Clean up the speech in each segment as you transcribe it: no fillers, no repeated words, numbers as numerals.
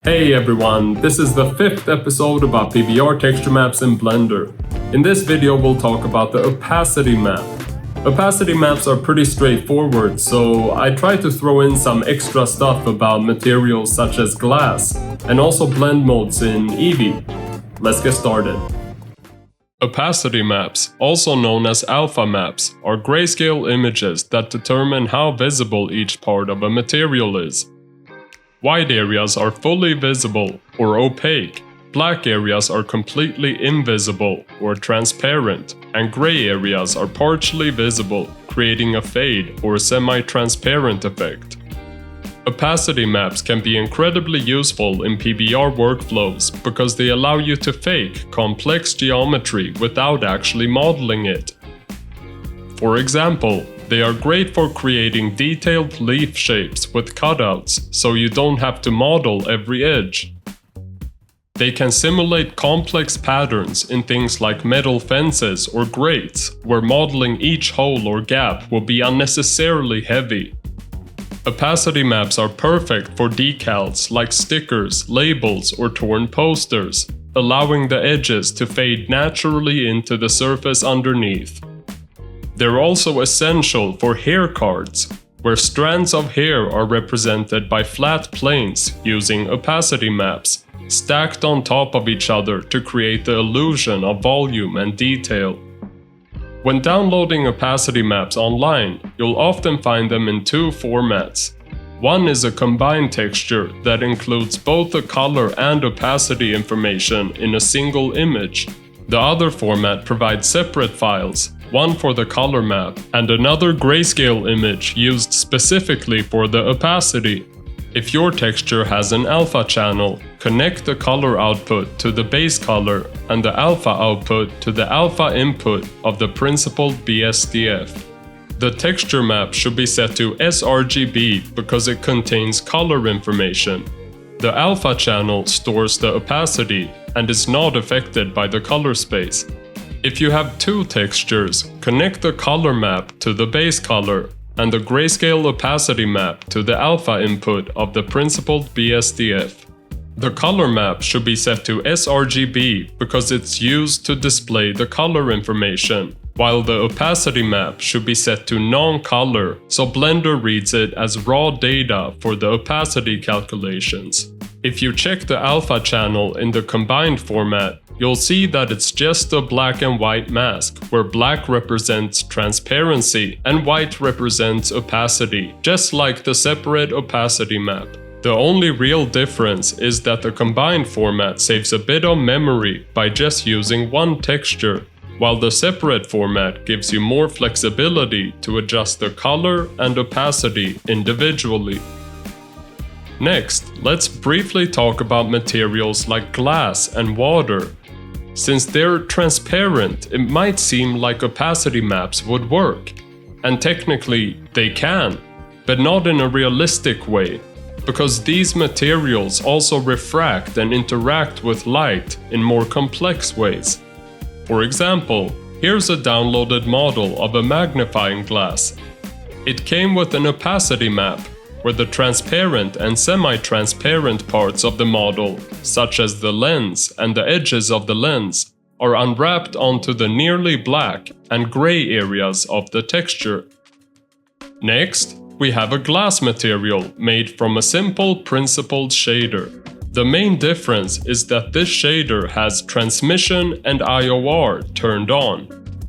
Hey everyone, this is the 5th episode about PBR texture maps in Blender. In this video we'll talk about the opacity map. Opacity maps are pretty straightforward, so I try to throw in some extra stuff about materials such as glass, and also blend modes in Eevee. Let's get started. Opacity maps, also known as alpha maps, are grayscale images that determine how visible each part of a material is. White areas are fully visible or opaque, black areas are completely invisible or transparent, and gray areas are partially visible, creating a fade or semi-transparent effect. Opacity maps can be incredibly useful in PBR workflows because they allow you to fake complex geometry without actually modeling it. For example, they are great for creating detailed leaf shapes with cutouts, so you don't have to model every edge. They can simulate complex patterns in things like metal fences or grates, where modeling each hole or gap will be unnecessarily heavy. Opacity maps are perfect for decals like stickers, labels, or torn posters, allowing the edges to fade naturally into the surface underneath. They're also essential for hair cards, where strands of hair are represented by flat planes using opacity maps, stacked on top of each other to create the illusion of volume and detail. When downloading opacity maps online, you'll often find them in two formats. One is a combined texture that includes both the color and opacity information in a single image. The other format provides separate files, one for the color map and another grayscale image used specifically for the opacity. If your texture has an alpha channel, connect the color output to the base color and the alpha output to the alpha input of the principled BSDF. The texture map should be set to sRGB because it contains color information. The alpha channel stores the opacity and is not affected by the color space. If you have two textures, connect the color map to the base color and the grayscale opacity map to the alpha input of the principled BSDF. The color map should be set to sRGB because it's used to display the color information, while the opacity map should be set to non-color so Blender reads it as raw data for the opacity calculations. If you check the alpha channel in the combined format, you'll see that it's just a black and white mask, where black represents transparency and white represents opacity, just like the separate opacity map. The only real difference is that the combined format saves a bit of memory by just using one texture, while the separate format gives you more flexibility to adjust the color and opacity individually. Next, let's briefly talk about materials like glass and water. Since they're transparent, it might seem like opacity maps would work. And technically, they can, but not in a realistic way, because these materials also refract and interact with light in more complex ways. For example, here's a downloaded model of a magnifying glass. It came with an opacity map, where the transparent and semi-transparent parts of the model, such as the lens and the edges of the lens, are unwrapped onto the nearly black and gray areas of the texture. Next, we have a glass material made from a simple principled shader. The main difference is that this shader has transmission and IOR turned on.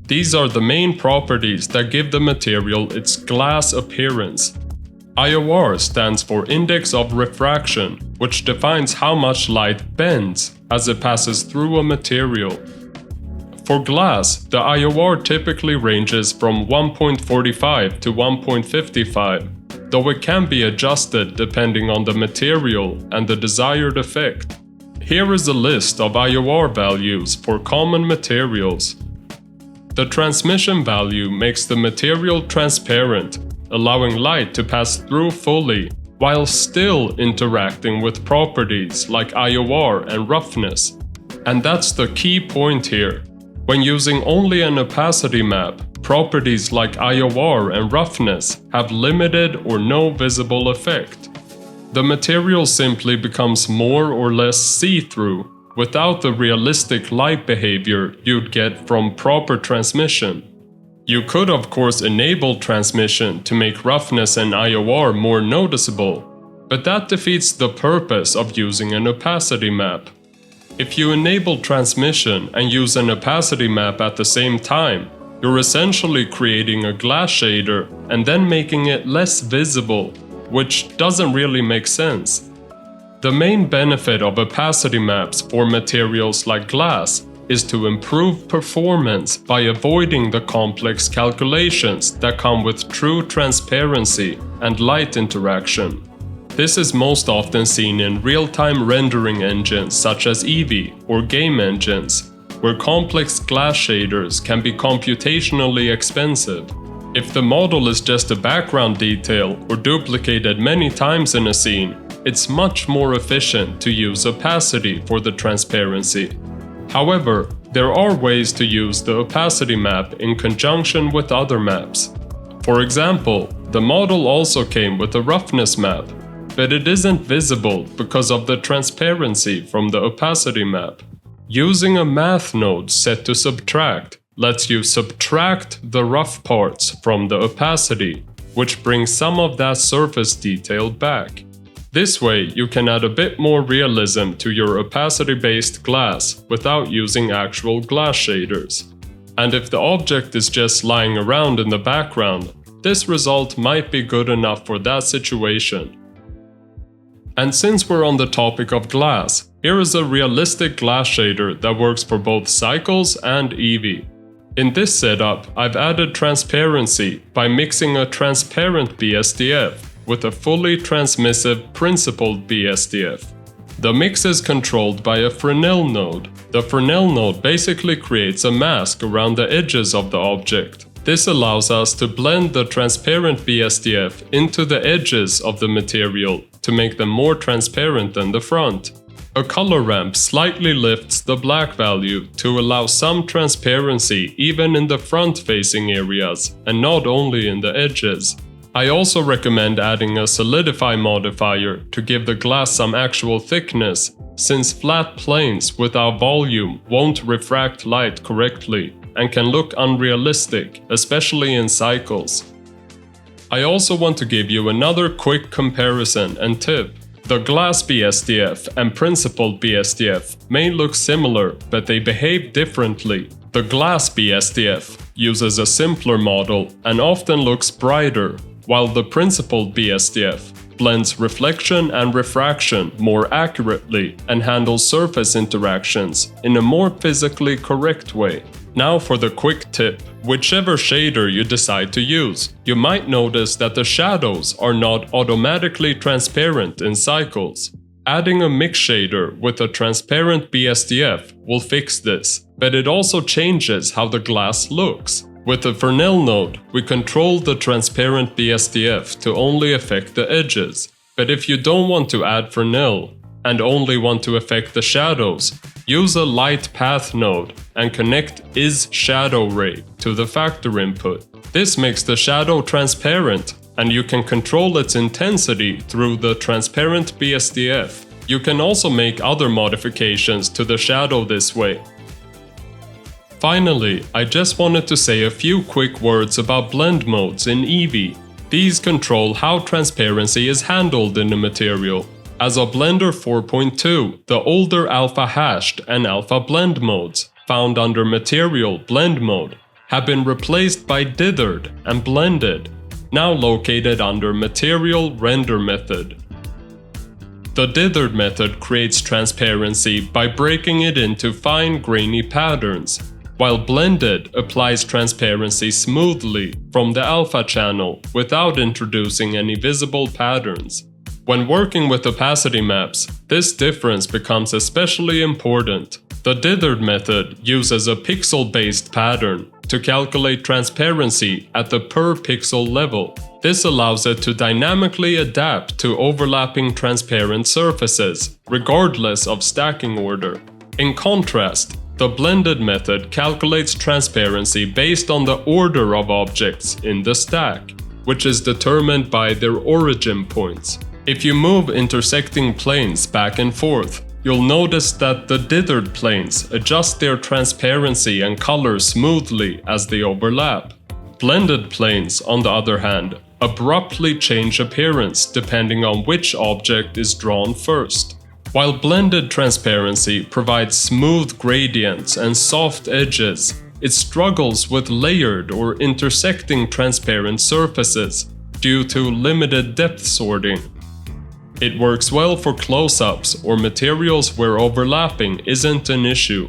These are the main properties that give the material its glass appearance. IOR stands for Index of Refraction, which defines how much light bends as it passes through a material. For glass, the IOR typically ranges from 1.45 to 1.55, though it can be adjusted depending on the material and the desired effect. Here is a list of IOR values for common materials. The transmission value makes the material transparent, allowing light to pass through fully, while still interacting with properties like IOR and roughness. And that's the key point here. When using only an opacity map, properties like IOR and roughness have limited or no visible effect. The material simply becomes more or less see-through, without the realistic light behavior you'd get from proper transmission. You could of course enable transmission to make roughness and IOR more noticeable, but that defeats the purpose of using an opacity map. If you enable transmission and use an opacity map at the same time, you're essentially creating a glass shader and then making it less visible, which doesn't really make sense. The main benefit of opacity maps for materials like glass is to improve performance by avoiding the complex calculations that come with true transparency and light interaction. This is most often seen in real-time rendering engines such as Eevee or game engines, where complex glass shaders can be computationally expensive. If the model is just a background detail or duplicated many times in a scene, it's much more efficient to use opacity for the transparency. However, there are ways to use the opacity map in conjunction with other maps. For example, the model also came with a roughness map, but it isn't visible because of the transparency from the opacity map. Using a math node set to subtract lets you subtract the rough parts from the opacity, which brings some of that surface detail back. This way, you can add a bit more realism to your opacity-based glass without using actual glass shaders. And if the object is just lying around in the background, this result might be good enough for that situation. And since we're on the topic of glass, here is a realistic glass shader that works for both Cycles and Eevee. In this setup, I've added transparency by mixing a transparent BSDF with a fully transmissive principled BSDF. The mix is controlled by a Fresnel node. The Fresnel node basically creates a mask around the edges of the object. This allows us to blend the transparent BSDF into the edges of the material to make them more transparent than the front. A color ramp slightly lifts the black value to allow some transparency even in the front-facing areas and not only in the edges. I also recommend adding a solidify modifier to give the glass some actual thickness, since flat planes without volume won't refract light correctly and can look unrealistic, especially in Cycles. I also want to give you another quick comparison and tip. The glass BSDF and principled BSDF may look similar, but they behave differently. The glass BSDF uses a simpler model and often looks brighter, while the principled BSDF blends reflection and refraction more accurately and handles surface interactions in a more physically correct way. Now for the quick tip. Whichever shader you decide to use, you might notice that the shadows are not automatically transparent in Cycles. Adding a mix shader with a transparent BSDF will fix this, but it also changes how the glass looks. With the Fresnel node, we control the transparent BSDF to only affect the edges. But if you don't want to add Fresnel and only want to affect the shadows, use a light path node and connect Is IOR to the factor input. This makes the shadow transparent, and you can control its intensity through the transparent BSDF. You can also make other modifications to the shadow this way. Finally, I just wanted to say a few quick words about blend modes in Eevee. These control how transparency is handled in the material. As of Blender 4.2, the older alpha hashed and alpha blend modes, found under Material Blend Mode, have been replaced by Dithered and Blended, now located under Material Render Method. The Dithered method creates transparency by breaking it into fine grainy patterns, while Blended applies transparency smoothly from the alpha channel without introducing any visible patterns. When working with opacity maps, this difference becomes especially important. The Dithered method uses a pixel-based pattern to calculate transparency at the per pixel level. This allows it to dynamically adapt to overlapping transparent surfaces, regardless of stacking order. In contrast, the Blended method calculates transparency based on the order of objects in the stack, which is determined by their origin points. If you move intersecting planes back and forth, you'll notice that the dithered planes adjust their transparency and color smoothly as they overlap. Blended planes, on the other hand, abruptly change appearance depending on which object is drawn first. While blended transparency provides smooth gradients and soft edges, it struggles with layered or intersecting transparent surfaces due to limited depth sorting. It works well for close-ups or materials where overlapping isn't an issue.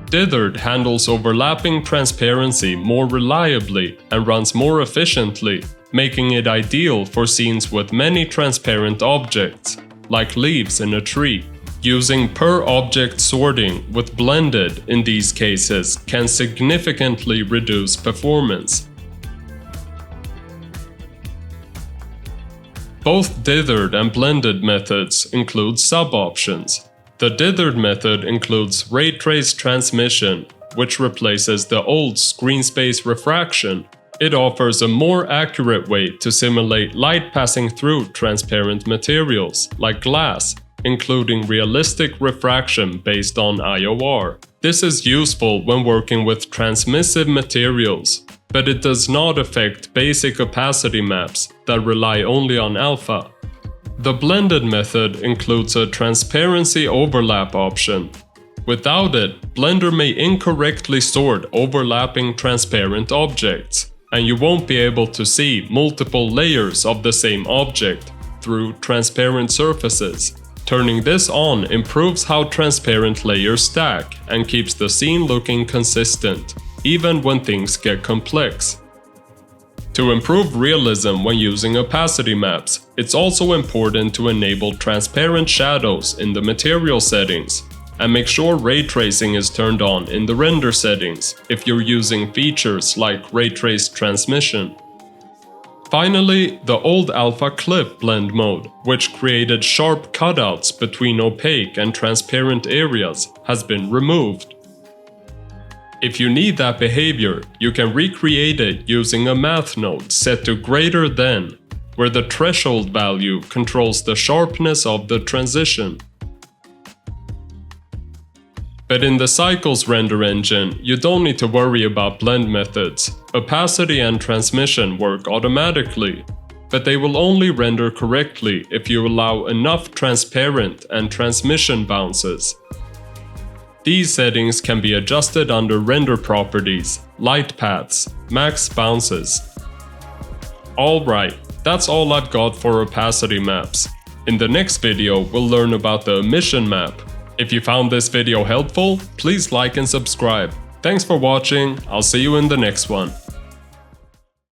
Dithered handles overlapping transparency more reliably and runs more efficiently, making it ideal for scenes with many transparent objects, like leaves in a tree. Using per-object sorting with blended in these cases can significantly reduce performance. Both dithered and blended methods include sub-options. The dithered method includes Raytraced transmission, which replaces the old screen space refraction. It offers a more accurate way to simulate light passing through transparent materials, like glass, including realistic refraction based on IOR. This is useful when working with transmissive materials, but it does not affect basic opacity maps that rely only on alpha. The blended method includes a transparency overlap option. Without it, Blender may incorrectly sort overlapping transparent objects, and you won't be able to see multiple layers of the same object through transparent surfaces. Turning this on improves how transparent layers stack and keeps the scene looking consistent, even when things get complex. To improve realism when using opacity maps, it's also important to enable transparent shadows in the material settings, and make sure ray tracing is turned on in the render settings if you're using features like Raytraced transmission. Finally, the old alpha clip blend mode, which created sharp cutouts between opaque and transparent areas, has been removed. If you need that behavior, you can recreate it using a math node set to greater than, where the threshold value controls the sharpness of the transition. But in the Cycles render engine, you don't need to worry about blend methods. Opacity and transmission work automatically, but they will only render correctly if you allow enough transparent and transmission bounces. These settings can be adjusted under Render Properties, Light Paths, Max Bounces. Alright, that's all I've got for opacity maps. In the next video, we'll learn about the emission map. If you found this video helpful, please like and subscribe. Thanks for watching, I'll see you in the next one.